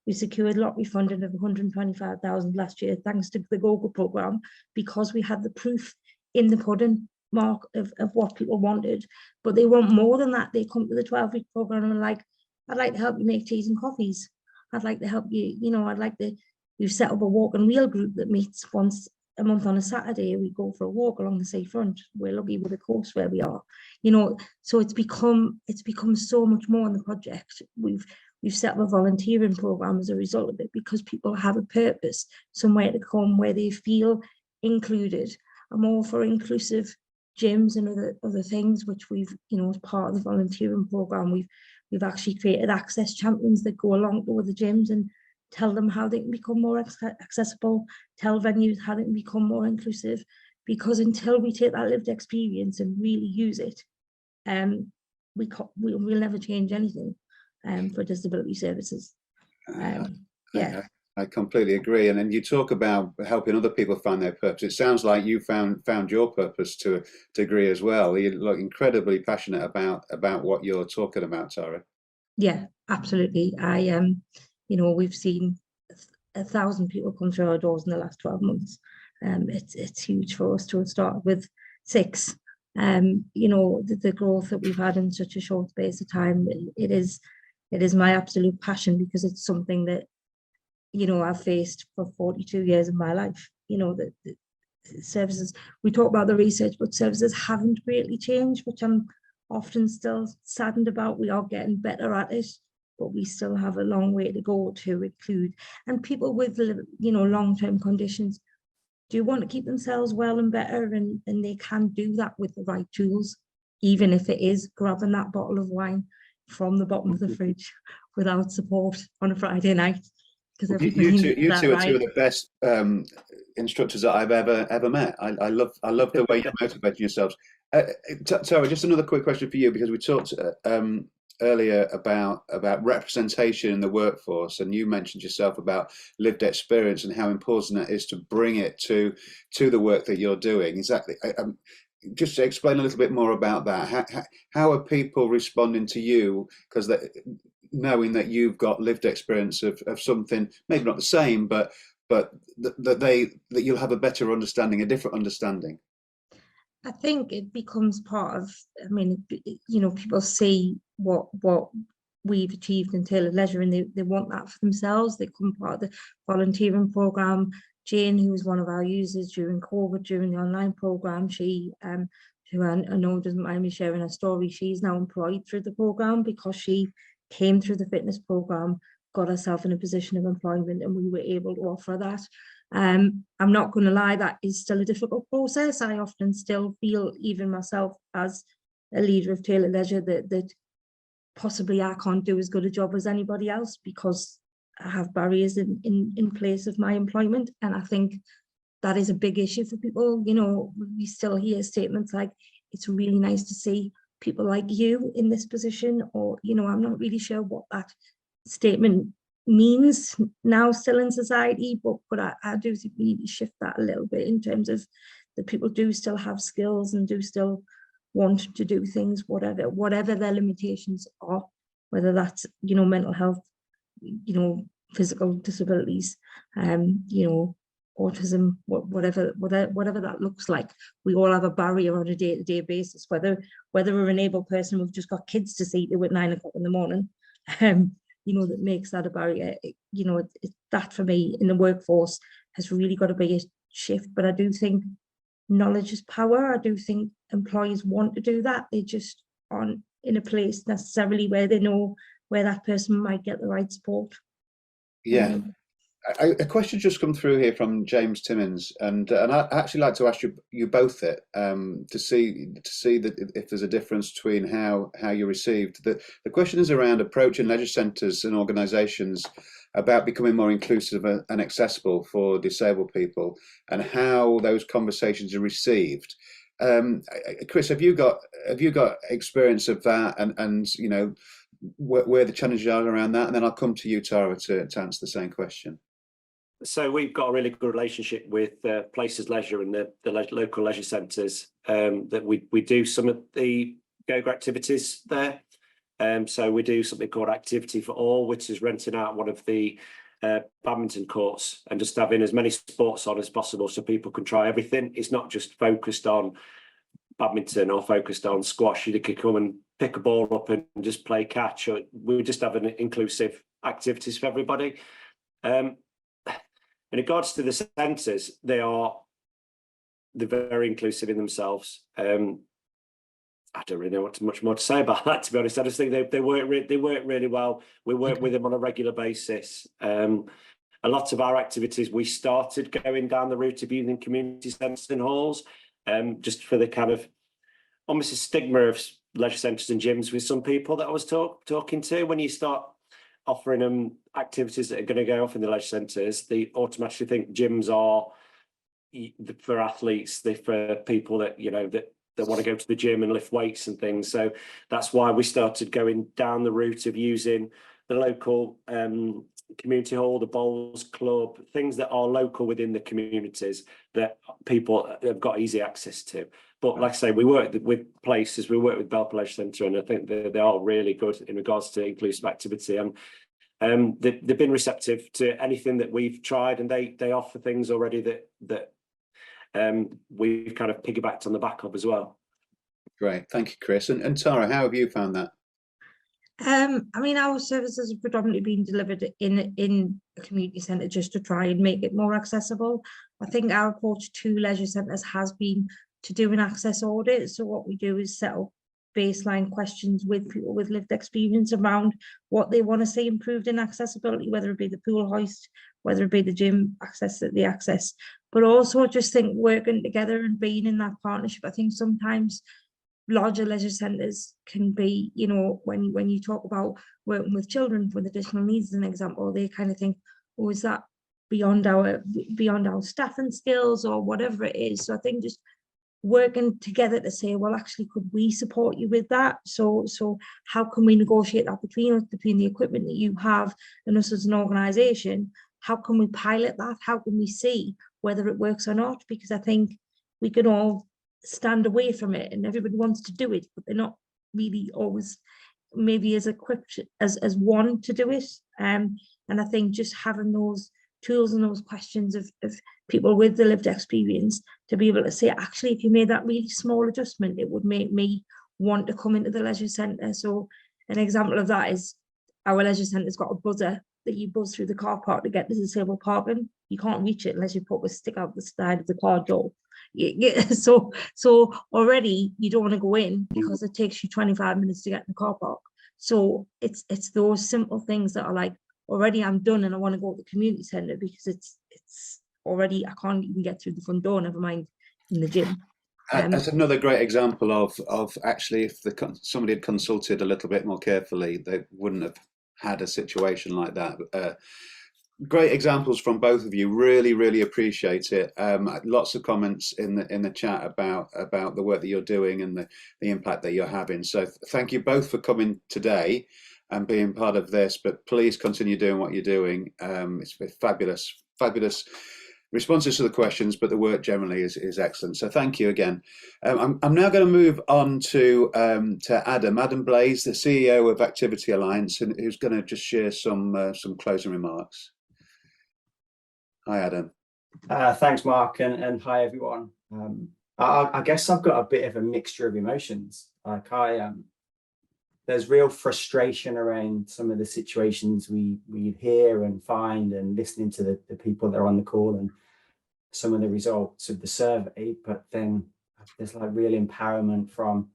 We secured lottery funding of 125,000 last year, thanks to the GOGO programme, because we had the proof in the pudding, Mark, of what people wanted. But they want more than that. They come to the 12-week programme and are like, I'd like to help you make teas and coffees. I'd like to help you, you know, we've set up a walk and wheel group that meets once a month on a Saturday. We go for a walk along the seafront. We're lucky with the course where we are, you know. So it's become so much more in the project. We've set up a volunteering program as a result of it, because people have a purpose, somewhere to come where they feel included. I'm all for inclusive gyms and other things, which we've, you know, as part of the volunteering program, we've actually created access champions that go along to the gyms and tell them how they can become more accessible, tell venues how they can become more inclusive, because until we take that lived experience and really use it, we'll never change anything for disability services. Yeah. I completely agree. And then you talk about helping other people find their purpose. It sounds like you found your purpose to a degree as well. You look incredibly passionate about what you're talking about, Tara. Yeah, absolutely. You know, we've seen 1,000 people come through our doors in the last 12 months. It's huge for us to have started with 6. You know, the growth that we've had in such a short space of time, it is my absolute passion, because it's something that, you know, I've faced for 42 years of my life. You know, the services, we talk about the research, but services haven't greatly changed, which I'm often still saddened about. We are getting better at it, but we still have a long way to go to include. And people with, you know, long-term conditions do want to keep themselves well and better, and they can do that with the right tools, even if it is grabbing that bottle of wine from the bottom of the fridge without support on a Friday night. Because you two are 2 of the best instructors that I've ever met. I love the way you're motivating yourselves. Tara, just another quick question for you, because we talked earlier about representation in the workforce, and you mentioned yourself about lived experience and how important that is to bring it to the work that you're doing. Exactly. Just to explain a little bit more about that. How are people responding to you? Because knowing that you've got lived experience of something, maybe not the same, but that you'll have a better understanding, a different understanding. I think it becomes part of, I mean, you know, people see what we've achieved in Taylor Leisure, and they want that for themselves. They come part of the volunteering program. Jane, who was one of our users during COVID, during the online program, she, who I know doesn't mind me sharing her story, she's now employed through the program because she came through the fitness program, got herself in a position of employment, and we were able to offer that. I'm not going to lie, that is still a difficult process. I often still feel, even myself as a leader of Taylor Leisure, that possibly I can't do as good a job as anybody else, because I have barriers in place of my employment. And I think that is a big issue for people. You know, we still hear statements like, it's really nice to see people like you in this position, or, you know, I'm not really sure what that statement means now still in society, but I do think we need to shift that a little bit, in terms of that people do still have skills and do still want to do things, whatever their limitations are, whether that's, you know, mental health, you know, physical disabilities, you know, autism, whatever that looks like. We all have a barrier on a day-to-day basis, whether we're an able person, we've just got kids to see to at 9 o'clock in the morning, that makes that a barrier. That for me in the workforce has really got to be a shift. But I do think knowledge is power. I do think employees want to do that. They just aren't in a place necessarily where they know where that person might get the right support. Yeah. A question just come through here from James Timmins, and I actually like to ask you both it to see that if there's a difference between how you're received. The question is around approaching leisure centres and organisations about becoming more inclusive and accessible for disabled people, and how those conversations are received. Chris, have you got experience of that, and where the challenges are around that, and then I'll come to you, Tara, to answer the same question. So we've got a really good relationship with Places Leisure and the local leisure centres, that we do some of the GoGo activities there. So we do something called Activity for All, which is renting out one of the badminton courts and just having as many sports on as possible so people can try everything. It's not just focused on badminton or focused on squash. You could come and pick a ball up and just play catch. Or we just have an inclusive activities for everybody. In regards to the centres, they're very inclusive in themselves. I don't really know much more to say about that, to be honest. I just think they work really well. We work with them on a regular basis. A lot of our activities, we started going down the route of using community centres and halls, just for the kind of almost a stigma of leisure centres and gyms with some people that I was talking to. When you start offering them activities that are going to go off in the leisure centres, they automatically think gyms are for athletes, they're for people that that want to go to the gym and lift weights and things. So that's why we started going down the route of using the local community hall, the bowls club, things that are local within the communities that people have got easy access to. But like I say, we work with Places, we work with Belper Leisure Centre, and I think they are really good in regards to inclusive activity. And they've been receptive to anything that we've tried, and they offer things already that we've kind of piggybacked on the back of as well. Great, thank you, Chris. And Tara, how have you found that? I mean, our services have predominantly been delivered in a community centre just to try and make it more accessible. I think our approach to leisure centres has been to do an access audit. So what we do is set up baseline questions with people with lived experience around what they want to see improved in accessibility, whether it be the pool hoist, whether it be the gym access, but also just think working together and being in that partnership. I think sometimes larger leisure centres can be, when you talk about working with children with additional needs, as an example, they kind of think, oh, is that beyond our staffing skills or whatever it is? So I think just working together to say, well, actually, could we support you with that? So how can we negotiate that between the equipment that you have and us as an organisation? How can we pilot that? How can we see whether it works or not? Because I think we can all stand away from it and everybody wants to do it, but they're not really always maybe as equipped as one to do it. And I think just having those tools and those questions of people with the lived experience to be able to say, actually, if you made that really small adjustment, it would make me want to come into the leisure centre. So an example of that is our leisure centre's got a buzzer that you buzz through the car park to get to disabled parking. You can't reach it unless you put a stick out the side of the car door. So already you don't want to go in because it takes you 25 minutes to get in the car park. So it's those simple things that are like, already I'm done and I want to go to the community centre because it's already, I can't even get through the front door, never mind in the gym. That's another great example of actually, if somebody had consulted a little bit more carefully, they wouldn't have had a situation like that. Great examples from both of you. Really appreciate it. Lots of comments in the chat about the work that you're doing and the impact that you're having. So thank you both for coming today and being part of this. But please continue doing what you're doing. It's fabulous responses to the questions, but the work generally is excellent. So thank you again. I'm now going to move on to Adam Blaze, the CEO of Activity Alliance, and who's going to just share some closing remarks. Hi, Adam. Thanks, Mark, and hi everyone. I guess I've got a bit of a mixture of emotions. Like there's real frustration around some of the situations we hear and find, and listening to the people that are on the call and some of the results of the survey. But then there's like real empowerment from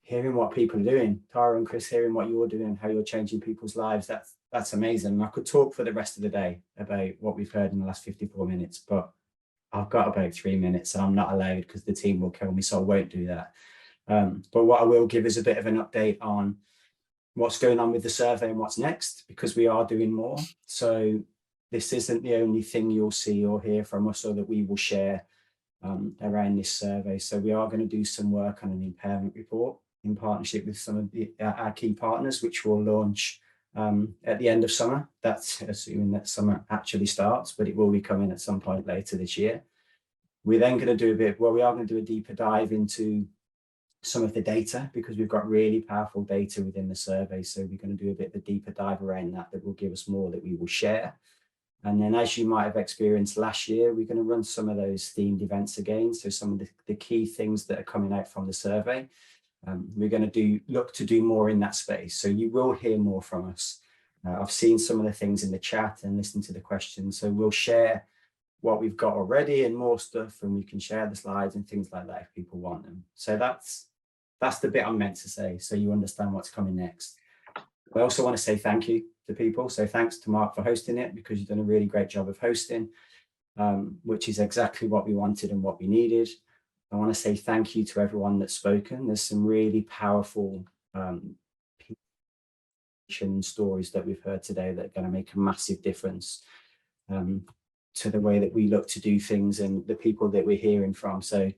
hearing what people are doing. Tara and Chris, hearing what you're doing, how you're changing people's lives. That's amazing. I could talk for the rest of the day about what we've heard in the last 54 minutes, but I've got about 3 minutes and I'm not allowed because the team will kill me, so I won't do that. But what I will give is a bit of an update on what's going on with the survey and what's next, because we are doing more. So this isn't the only thing you'll see or hear from us or that we will share around this survey. So we are going to do some work on an impairment report in partnership with some of our key partners, which will launch at the end of summer. That's assuming that summer actually starts, but it will be coming at some point later this year. We're then going to do we are going to do a deeper dive into some of the data, because we've got really powerful data within the survey. So we're going to do a bit of a deeper dive around that will give us more that we will share. And then, as you might have experienced last year, we're going to run some of those themed events again. So some of the key things that are coming out from the survey, we're going to look to do more in that space. So you will hear more from us. I've seen some of the things in the chat and listened to the questions. So we'll share what we've got already and more stuff, and we can share the slides and things like that if people want them. So that's the bit I'm meant to say, so you understand what's coming next. I also want to say thank you to people. So thanks to Mark for hosting it, because you've done a really great job of hosting, which is exactly what we wanted and what we needed. I want to say thank you to everyone that's spoken. There's some really powerful stories that we've heard today that are going to make a massive difference to the way that we look to do things and the people that we're hearing from. So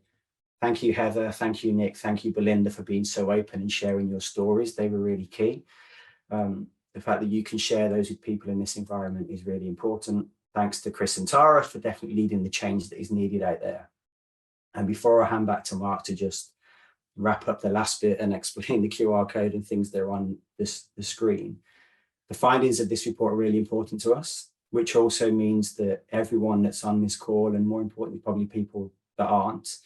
thank you, Heather. Thank you, Nick. Thank you, Belinda, for being so open and sharing your stories. They were really key. The fact that you can share those with people in this environment is really important. Thanks to Chris and Tara for definitely leading the change that is needed out there. And before I hand back to Mark to just wrap up the last bit and explain the QR code and things that are on the screen, the findings of this report are really important to us, which also means that everyone that's on this call, and more importantly, probably people that aren't,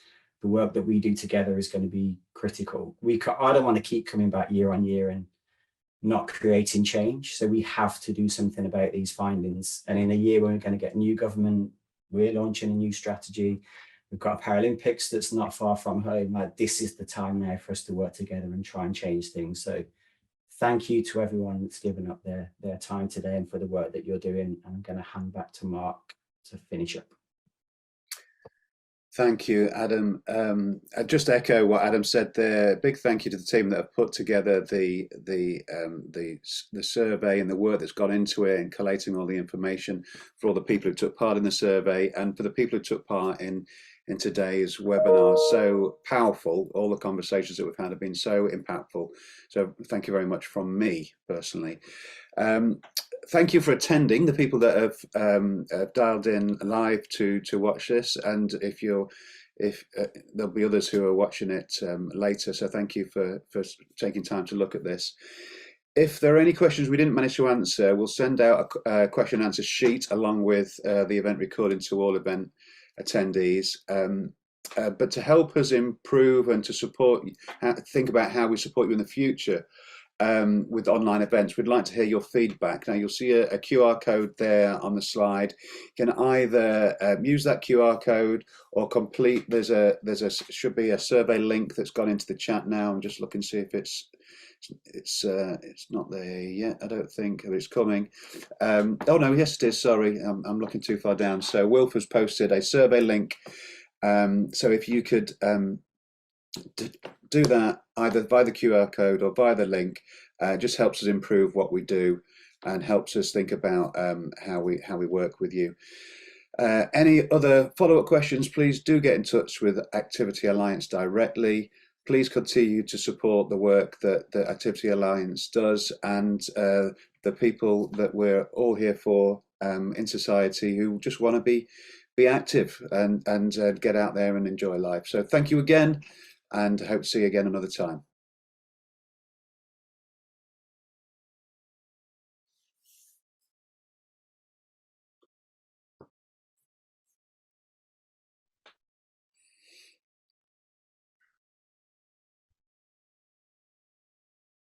the work that we do together is going to be critical. I don't want to keep coming back year on year and not creating change. So we have to do something about these findings. And in a year when we're going to get a new government, we're launching a new strategy. We've got Paralympics that's not far from home. Like, this is the time now for us to work together and try and change things. So thank you to everyone that's given up their time today and for the work that you're doing. I'm going to hand back to Mark to finish up. Thank you, Adam. I just echo what Adam said there. Big thank you to the team that have put together the survey and the work that's gone into it and collating all the information, for all the people who took part in the survey and for the people who took part in today's webinar. So powerful. All the conversations that we've had have been so impactful. So thank you very much from me personally. Thank you for attending, the people that have dialed in live to watch this, and if there'll be others who are watching it later. So thank you for taking time to look at this. If there are any questions we didn't manage to answer, we'll send out a question and answer sheet along with the event recording to all event attendees. But to help us improve and to support, think about how we support you in the future with online events, we'd like to hear your feedback. Now you'll see a QR code there on the slide. You can either use that QR code or complete, should be a survey link that's gone into the chat now. I'm just looking to see if it's not there yet. I don't think it's coming. Oh no, yes it is, sorry, I'm looking too far down. So Wilf has posted a survey link, so if you could do that either via the QR code or via the link, just helps us improve what we do and helps us think about how we work with you. Any other follow-up questions, please do get in touch with Activity Alliance directly. Please continue to support the work that the Activity Alliance does, and the people that we're all here for in society who just want to be active and get out there and enjoy life. So thank you again, and hope to see you again another time.